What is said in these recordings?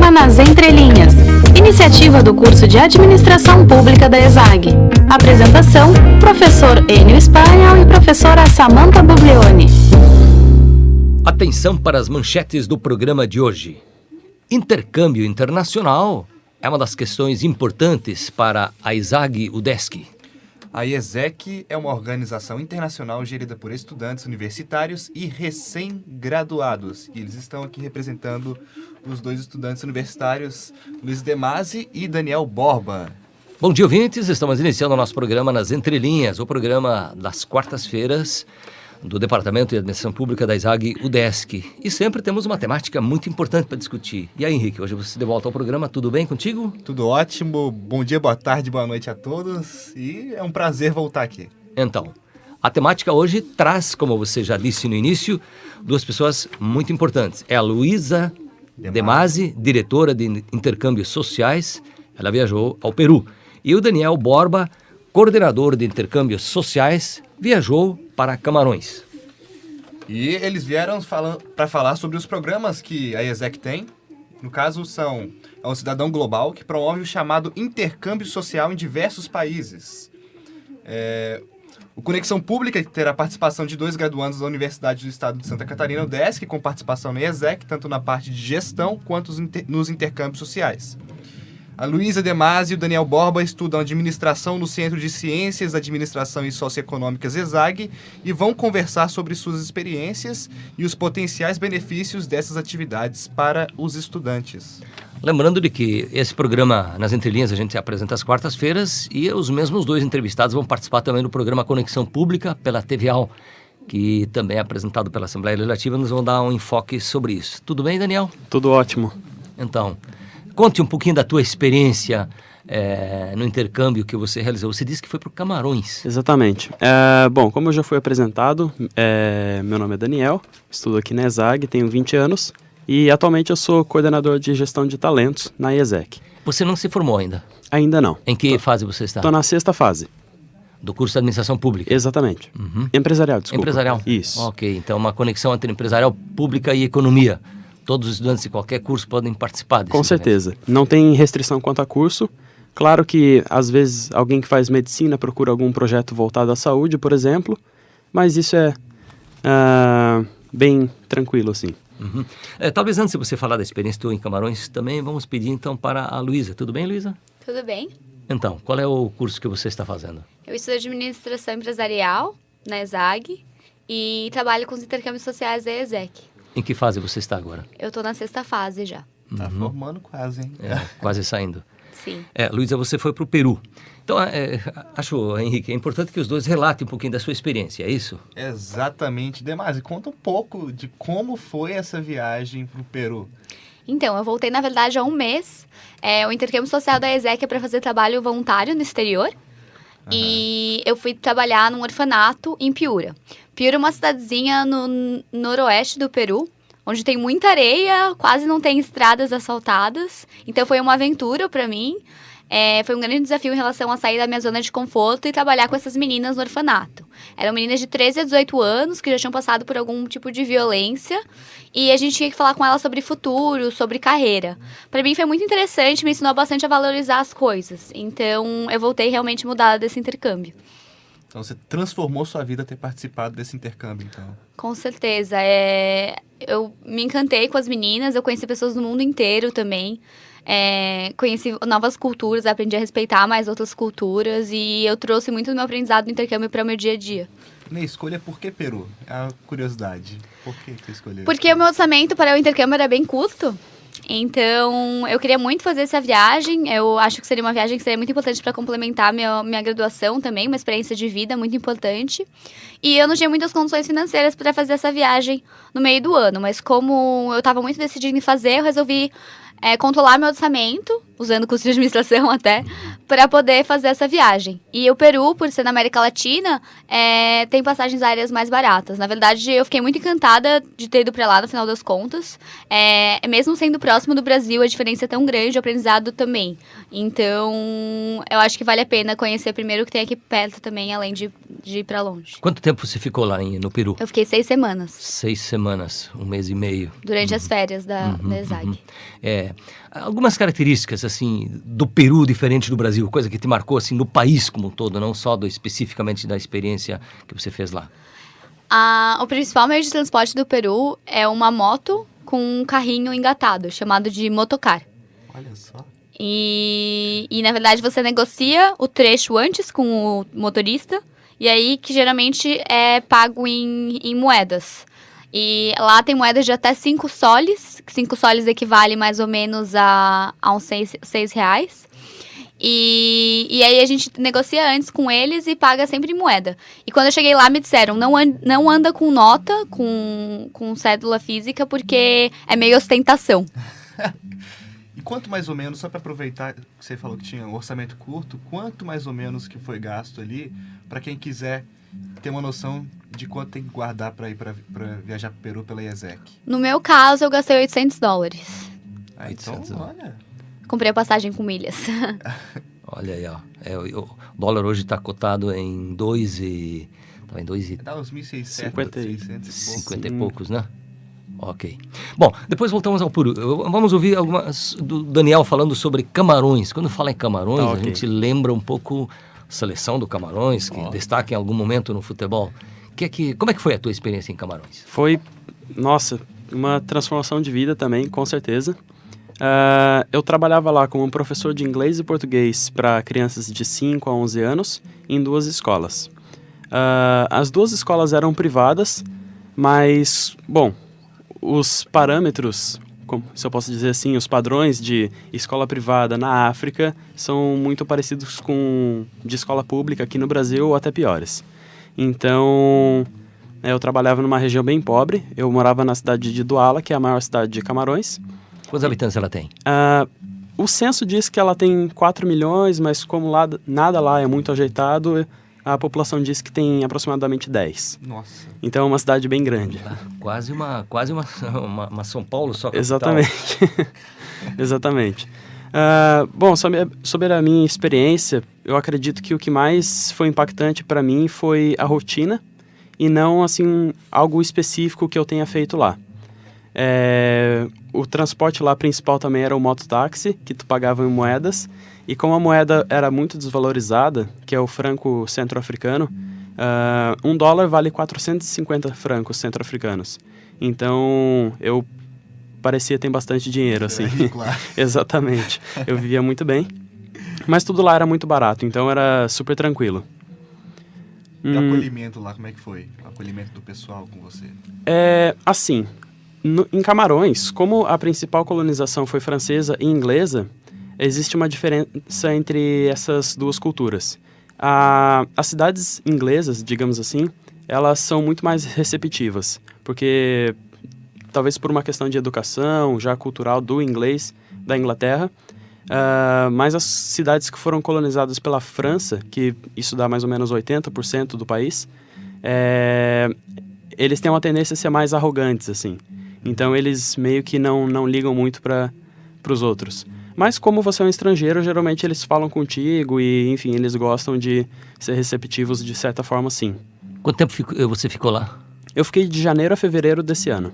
programa Nas Entrelinhas, iniciativa do curso de Administração Pública da ESAG. Apresentação, professor Enio Spaniel e professora Samantha Buglioni. Atenção para as manchetes do programa de hoje. Intercâmbio internacional é uma das questões importantes para a ESAG-UDESC. A IESEC é uma organização internacional gerida por estudantes universitários e recém-graduados. E eles estão aqui representando os dois estudantes universitários, Luiz Demasi e Daniel Borba. Bom dia, ouvintes. Estamos iniciando o nosso programa Nas Entrelinhas, o programa das quartas-feiras do Departamento de Administração Pública da ESAG-UDESC. E sempre temos uma temática muito importante para discutir. E aí, Henrique, hoje você de volta ao programa, tudo bem contigo? Tudo ótimo. Bom dia, boa tarde, boa noite a todos. E é um prazer voltar aqui. Então, a temática hoje traz, como você já disse no início, duas pessoas muito importantes. É a Luísa Demasi, diretora de intercâmbios sociais. Ela viajou ao Peru. E o Daniel Borba, coordenador de intercâmbios sociais, viajou para Camarões. E eles vieram para falar sobre os programas que a IESEC tem. No caso, é um cidadão global que promove o chamado intercâmbio social em diversos países. O Conexão Pública terá participação de 2 graduandos da Universidade do Estado de Santa Catarina, UDESC, com participação na IESEC, tanto na parte de gestão quanto nos intercâmbios sociais. A Luísa Demasi e o Daniel Borba estudam administração no Centro de Ciências, Administração e Socioeconômicas ESAG e vão conversar sobre suas experiências e os potenciais benefícios dessas atividades para os estudantes. Lembrando de que esse programa Nas Entrelinhas a gente apresenta às quartas-feiras e os mesmos 2 entrevistados vão participar também do programa Conexão Pública pela TVAL, que também é apresentado pela Assembleia Legislativa. Nos vão dar um enfoque sobre isso. Tudo bem, Daniel? Tudo ótimo. Então, conte um pouquinho da tua experiência no intercâmbio que você realizou. Você disse que foi para o Camarões. Exatamente. Bom, como eu já fui apresentado, meu nome é Daniel, estudo aqui na ESAG, tenho 20 anos e atualmente eu sou coordenador de gestão de talentos na IESEC. Você não se formou ainda? Ainda não. Em que fase você está? Estou na 6ª fase. Do curso de Administração Pública? Exatamente. Empresarial, desculpa. Empresarial? Isso. Ok, então uma conexão entre empresarial, pública e economia. Todos os estudantes de qualquer curso podem participar desse Com certeza. Não tem restrição quanto a curso. Claro que, às vezes, alguém que faz medicina procura algum projeto voltado à saúde, por exemplo, mas isso é bem tranquilo, assim. Uhum. Talvez antes de você falar da experiência tua em Camarões, também vamos pedir então para a Luísa. Tudo bem, Luísa? Tudo bem. Então, qual é o curso que você está fazendo? Eu estudo Administração Empresarial na ESAG e trabalho com os intercâmbios sociais da IESEC. Em que fase você está agora? Eu estou na 6ª fase já. Tá formando quase, hein? Quase saindo. Sim. Luísa, você foi para o Peru. Então, acho, Henrique, é importante que os dois relatem um pouquinho da sua experiência, é isso? Exatamente. Demasi, conta um pouco de como foi essa viagem para o Peru. Então, eu voltei, na verdade, há um mês. O intercâmbio social da IESEC é para fazer trabalho voluntário no exterior. E eu fui trabalhar num orfanato em Piura. Piura é uma cidadezinha no noroeste do Peru, onde tem muita areia, quase não tem estradas asfaltadas. Então foi uma aventura para mim. Foi um grande desafio em relação a sair da minha zona de conforto e trabalhar com essas meninas no orfanato. Eram meninas de 13 a 18 anos que já tinham passado por algum tipo de violência e a gente tinha que falar com elas sobre futuro, sobre carreira. Para mim foi muito interessante, me ensinou bastante a valorizar as coisas. Então eu voltei realmente mudada desse intercâmbio. Então você transformou sua vida ter participado desse intercâmbio, então? Com certeza. Eu me encantei com as meninas, eu conheci pessoas do mundo inteiro também. Conheci novas culturas, aprendi a respeitar mais outras culturas e eu trouxe muito do meu aprendizado no intercâmbio para o meu dia a dia. Na escolha, por que Peru? É a curiosidade. Por que você escolheu? Porque o meu orçamento para o intercâmbio era bem curto. Então, eu queria muito fazer essa viagem. Eu acho que seria uma viagem que seria muito importante para complementar minha graduação também, uma experiência de vida muito importante. E eu não tinha muitas condições financeiras para fazer essa viagem no meio do ano, mas como eu estava muito decidida em fazer, eu resolvi controlar meu orçamento, usando o curso de administração até, para poder fazer essa viagem. E o Peru, por ser na América Latina, tem passagens aéreas mais baratas. Na verdade, eu fiquei muito encantada de ter ido para lá, no final das contas. Mesmo sendo próximo do Brasil, a diferença é tão grande, o aprendizado também. Então, eu acho que vale a pena conhecer primeiro o que tem aqui perto também, além de ir para longe. Quanto tempo você ficou lá no Peru? Eu fiquei 6 semanas. 6 semanas, 1 mês e meio. Durante as férias da ESAG. algumas características, assim, do Peru diferente do Brasil, coisa que te marcou, assim, no país como um todo, não só especificamente da experiência que você fez lá. O principal meio de transporte do Peru é uma moto com um carrinho engatado, chamado de motocar. Olha só. E na verdade você negocia o trecho antes com o motorista, e aí que geralmente é pago em moedas. E lá tem moedas de até 5 soles, 5 soles equivale mais ou menos a uns 6 reais. E aí a gente negocia antes com eles e paga sempre em moeda. E quando eu cheguei lá me disseram, não anda com nota, com cédula física, porque é meio ostentação. E quanto mais ou menos, só para aproveitar que você falou que tinha um orçamento curto, quanto mais ou menos que foi gasto ali, para quem quiser ter uma noção de quanto tem que guardar para ir para viajar para o Peru pela IESEC? No meu caso, eu gastei $800. Então, 800. olha... Comprei a passagem com milhas. Olha aí, ó. O dólar hoje está cotado em 2 e... Tá em 2 e... Dá uns 1.600, 50 e 600 e pouco. 50 e poucos, né? Ok. Bom, depois voltamos ao Peru. Vamos ouvir algumas do Daniel falando sobre Camarões. Quando fala em Camarões, Tá, a ok. gente lembra um pouco a seleção do Camarões, que destaca em algum momento no futebol. Como é que foi a tua experiência em Camarões? Foi, nossa, uma transformação de vida também, com certeza. Eu trabalhava lá como professor de inglês e português para crianças de 5 a 11 anos em 2 escolas. As 2 escolas eram privadas, mas, bom, os parâmetros, se eu posso dizer assim, os padrões de escola privada na África são muito parecidos com de escola pública aqui no Brasil ou até piores. Então, eu trabalhava numa região bem pobre, eu morava na cidade de Douala, que é a maior cidade de Camarões. Quantos habitantes ela tem? O censo diz que ela tem 4 milhões, mas como nada lá é muito ajeitado, a população diz que tem aproximadamente 10. Nossa. Então é uma cidade bem grande. Quase uma São Paulo só capital. Exatamente. Exatamente. Bom, sobre a minha experiência, eu acredito que o que mais foi impactante para mim foi a rotina e não assim algo específico que eu tenha feito lá. O transporte lá principal também era o mototáxi, que tu pagava em moedas, e como a moeda era muito desvalorizada, que é o franco centro-africano, $1 vale 450 francos centro-africanos. Então, eu parecia ter bastante dinheiro, assim. Claro. Exatamente. Eu vivia muito bem, mas tudo lá era muito barato, então era super tranquilo. E o acolhimento lá, como é que foi? O acolhimento do pessoal com você? Assim, em Camarões, como a principal colonização foi francesa e inglesa, existe uma diferença entre essas 2 culturas. As cidades inglesas, digamos assim, elas são muito mais receptivas, porque talvez por uma questão de educação, já cultural do inglês da Inglaterra, mas as cidades que foram colonizadas pela França, que isso dá mais ou menos 80% do país, eles têm uma tendência a ser mais arrogantes, assim. Então, eles meio que não ligam muito para os outros. Mas, como você é um estrangeiro, geralmente eles falam contigo e, enfim, eles gostam de ser receptivos de certa forma, sim. Quanto tempo você ficou lá? Eu fiquei de janeiro a fevereiro desse ano.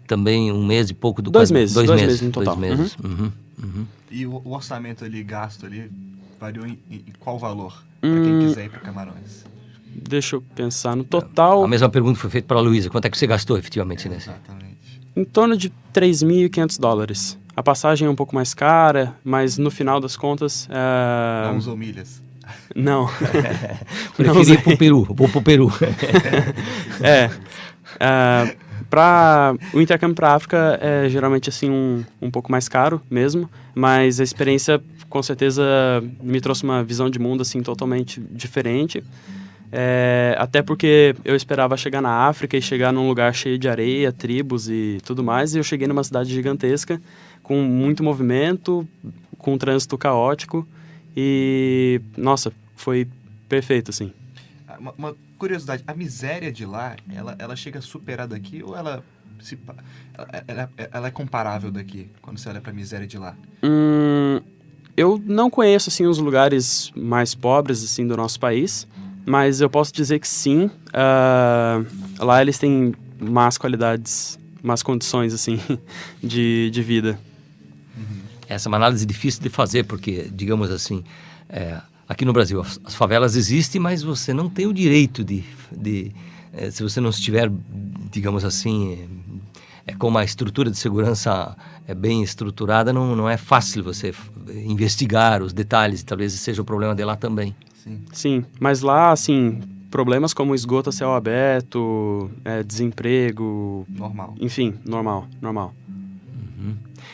Também 1 mês e pouco do 2 meses. 2 meses no total. 2 meses. Uhum. E o orçamento ali, gasto ali, variou em qual valor? Para quem quiser ir para Camarões. Deixa eu pensar. No total, A mesma pergunta foi feita para a Luísa. Quanto é que você gastou efetivamente nesse? Exatamente. em torno de $3.500. A passagem é um pouco mais cara, mas no final das contas... Não usou milhas. Não. Preferi ir pro Peru. Vou pro Peru. Para o intercâmbio para a África é geralmente assim um pouco mais caro mesmo, mas a experiência com certeza me trouxe uma visão de mundo assim totalmente diferente. Até porque eu esperava chegar na África e chegar num lugar cheio de areia, tribos e tudo mais, e eu cheguei numa cidade gigantesca com muito movimento, com um trânsito caótico e, nossa, foi perfeito, assim. Uma curiosidade, a miséria de lá, ela chega a superar daqui ou ela é comparável daqui, quando você olha para a miséria de lá? Eu não conheço, assim, os lugares mais pobres, assim, do nosso país, mas eu posso dizer que sim, lá eles têm más qualidades, más condições, assim, de vida. Essa é uma análise difícil de fazer, porque, digamos assim, aqui no Brasil as favelas existem, mas você não tem o direito se você não estiver, digamos assim, com uma estrutura de segurança bem estruturada, não é fácil você investigar os detalhes, talvez esse seja o problema de lá também. Sim, mas lá, assim, problemas como esgoto a céu aberto, desemprego... Normal. Enfim, normal.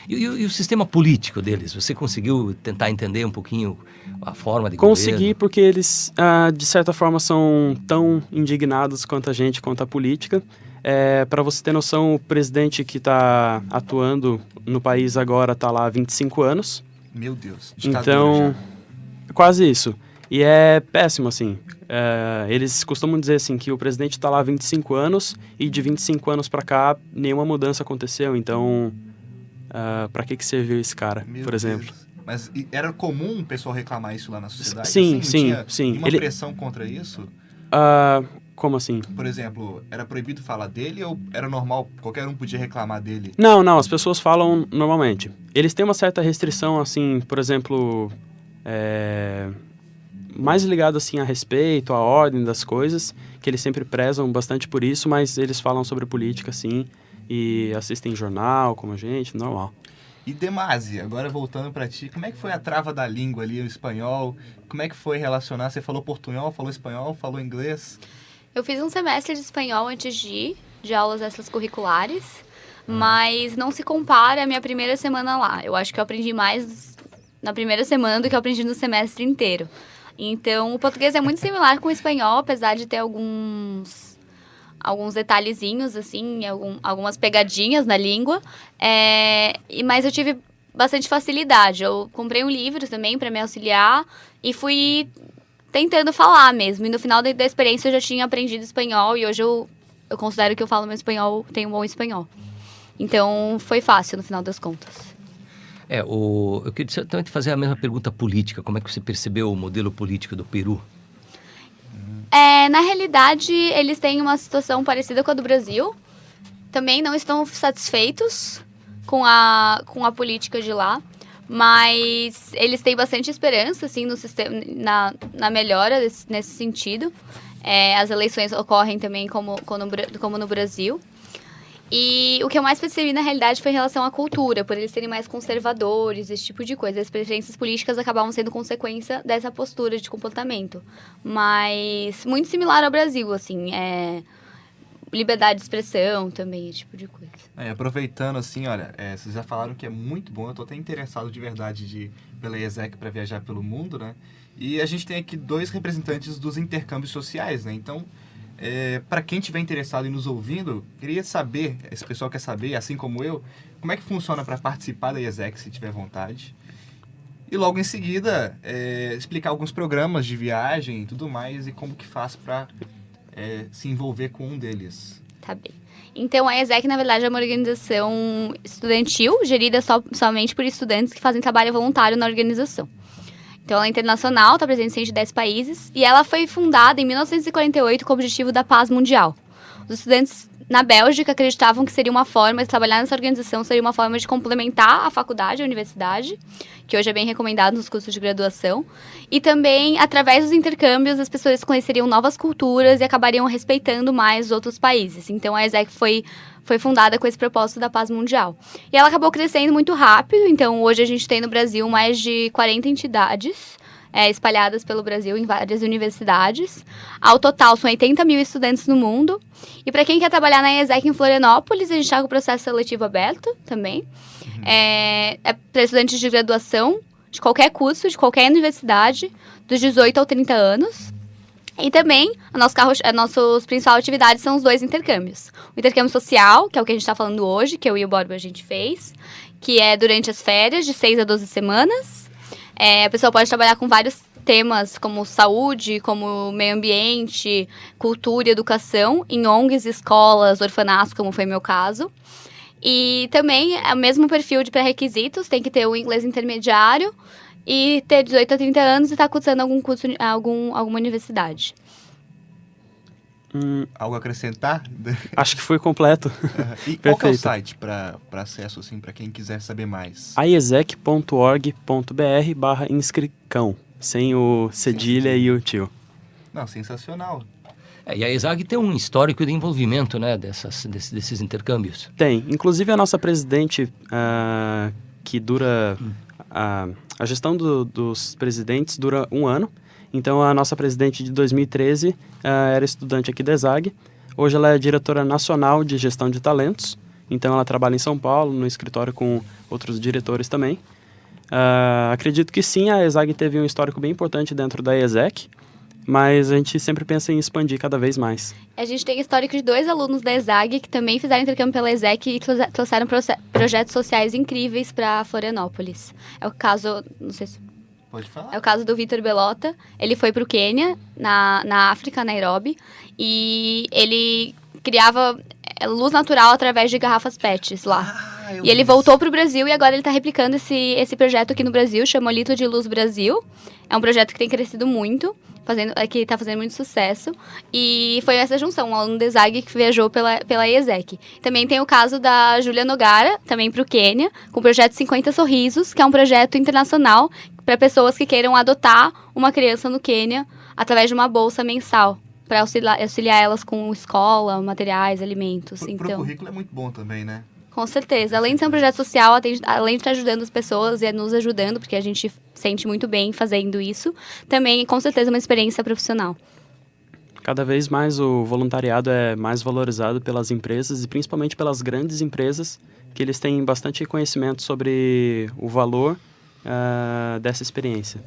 E o sistema político deles? Você conseguiu tentar entender um pouquinho a forma de Consegui, governo? porque eles, de certa forma, são tão indignados quanto a gente, quanto a política. Para você ter noção, o presidente que está atuando no país agora está lá há 25 anos. Meu Deus, ditadura Então, quase isso. E é péssimo, assim. Eles costumam dizer assim que o presidente está lá há 25 anos e de 25 anos para cá nenhuma mudança aconteceu. Então, para que serviu esse cara, Meu por exemplo? Deus. Mas era comum o pessoal reclamar isso lá na sociedade? Sim, assim, não sim. tinha uma pressão contra isso? Como assim? Por exemplo, era proibido falar dele ou era normal, qualquer um podia reclamar dele? Não, as pessoas falam normalmente. Eles têm uma certa restrição, assim, por exemplo, mais ligado assim a respeito, à ordem das coisas, que eles sempre prezam bastante por isso, mas eles falam sobre política, sim, e assistem jornal, como a gente, normal. E Demasi, agora voltando para ti, como é que foi a trava da língua ali, o espanhol? Como é que foi relacionar? Você falou portunhol, falou espanhol, falou inglês? Eu fiz um semestre de espanhol antes de aulas extracurriculares, mas não se compara à minha primeira semana lá. Eu acho que eu aprendi mais na primeira semana do que eu aprendi no semestre inteiro. Então, o português é muito similar com o espanhol, apesar de ter alguns detalhezinhos, assim, algumas pegadinhas na língua. Mas eu tive bastante facilidade. Eu comprei um livro também para me auxiliar e fui tentando falar mesmo. E no final da experiência eu já tinha aprendido espanhol e hoje eu considero que eu falo meu espanhol, tenho um bom espanhol. Então, foi fácil no final das contas. Eu queria também te fazer a mesma pergunta política. Como é que você percebeu o modelo político do Peru? Na realidade, eles têm uma situação parecida com a do Brasil. Também não estão satisfeitos com a política de lá. Mas eles têm bastante esperança, assim, no sistema, na melhora nesse sentido. As eleições ocorrem também como no Brasil. E o que eu mais percebi, na realidade, foi em relação à cultura, por eles serem mais conservadores, esse tipo de coisa. As preferências políticas acabavam sendo consequência dessa postura de comportamento. Mas muito similar ao Brasil, assim, liberdade de expressão também, esse tipo de coisa. Aproveitando, assim, olha, vocês já falaram que é muito bom, eu tô até interessado de verdade pela IESEC para viajar pelo mundo, né? E a gente tem aqui 2 representantes dos intercâmbios sociais, né? Então, para quem estiver interessado em nos ouvindo, queria saber, esse pessoal quer saber, assim como eu, como é que funciona para participar da IESEC, se tiver vontade. E logo em seguida, explicar alguns programas de viagem e tudo mais, e como que faz para se envolver com um deles. Tá bem. Então, a IESEC, na verdade, é uma organização estudantil, gerida somente por estudantes que fazem trabalho voluntário na organização. Então, ela é internacional, está presente em 110 países, e ela foi fundada em 1948 com o objetivo da paz mundial. Os estudantes na Bélgica acreditavam que seria uma forma de trabalhar nessa organização, seria uma forma de complementar a faculdade, a universidade, que hoje é bem recomendado nos cursos de graduação. E também, através dos intercâmbios, as pessoas conheceriam novas culturas e acabariam respeitando mais os outros países. Então, a IESEC foi fundada com esse propósito da paz mundial. E ela acabou crescendo muito rápido, então hoje a gente tem no Brasil mais de 40 entidades espalhadas pelo Brasil em várias universidades. Ao total, são 80 mil estudantes no mundo. E para quem quer trabalhar na IESEC em Florianópolis, a gente está com o processo seletivo aberto também. Para estudantes de graduação, de qualquer curso, de qualquer universidade, dos 18 aos 30 anos. E também, a nossas principais atividades são os 2 intercâmbios. O intercâmbio social, que é o que a gente está falando hoje, que eu e o Borba a gente fez, que é durante as férias, de 6 a 12 semanas. A pessoa pode trabalhar com vários temas, como saúde, como meio ambiente, cultura e educação, em ONGs, escolas, orfanatos, como foi meu caso. E também, é o mesmo perfil de pré-requisitos, tem que ter o inglês intermediário, e ter 18 a 30 anos e estar cursando algum curso, alguma universidade. Algo a acrescentar? Acho que foi completo. E qual que é o Perfeito. site para acesso, assim, para quem quiser saber mais? iesec.org.br/inscricão, sem o cedilha e o tio. Não, sensacional. E a ESAG tem um histórico de envolvimento, né, desses intercâmbios. Tem. Inclusive a nossa presidente, que dura... A gestão dos presidentes dura 1 ano. Então, a nossa presidente de 2013 era estudante aqui da ESAG. Hoje ela é diretora nacional de gestão de talentos. Então, ela trabalha em São Paulo, no escritório com outros diretores também. Acredito que sim, a ESAG teve um histórico bem importante dentro da ESEC, mas a gente sempre pensa em expandir cada vez mais. A gente tem histórico de 2 alunos da ESAG que também fizeram intercâmbio pela ESEC e trouxeram projetos sociais incríveis para Florianópolis. É o caso, não sei se... Pode falar. É o caso do Vitor Belota. Ele foi para o Quênia, na África, Nairobi, e ele criava luz natural através de garrafas PETs lá. E ele voltou para o Brasil e agora ele está replicando esse projeto aqui no Brasil, chama Litro de Luz Brasil. É um projeto que tem crescido muito, que está fazendo muito sucesso. E foi essa junção, um aluno da ESAG que viajou pela ESEC. Também tem o caso da Júlia Nogara, também para o Quênia, com o projeto 50 Sorrisos, que é um projeto internacional para pessoas que queiram adotar uma criança no Quênia através de uma bolsa mensal, para auxiliar elas com escola, materiais, alimentos. Pro currículo é muito bom também, né? Com certeza. Além de ser um projeto social, além de estar ajudando as pessoas e nos ajudando, porque a gente sente muito bem fazendo isso, também, com certeza, uma experiência profissional. Cada vez mais o voluntariado é mais valorizado pelas empresas e principalmente pelas grandes empresas, que eles têm bastante conhecimento sobre o valor dessa experiência.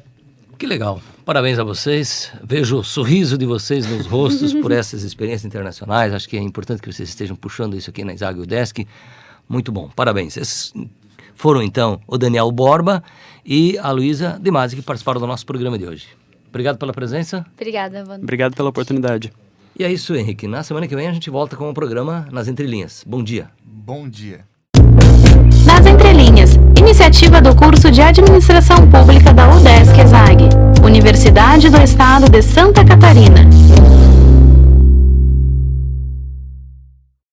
Que legal. Parabéns a vocês. Vejo o sorriso de vocês nos rostos por essas experiências internacionais. Acho que é importante que vocês estejam puxando isso aqui na ESAG UDESC. Muito bom. Parabéns. Esses foram, então, o Daniel Borba e a Luísa Demasi, que participaram do nosso programa de hoje. Obrigado pela presença. Obrigada, Wanda. Obrigado pela oportunidade. E é isso, Henrique. Na semana que vem a gente volta com o programa Nas Entrelinhas. Bom dia. Bom dia. Nas Entrelinhas, iniciativa do curso de Administração Pública da UDESC ESAG, Universidade do Estado de Santa Catarina.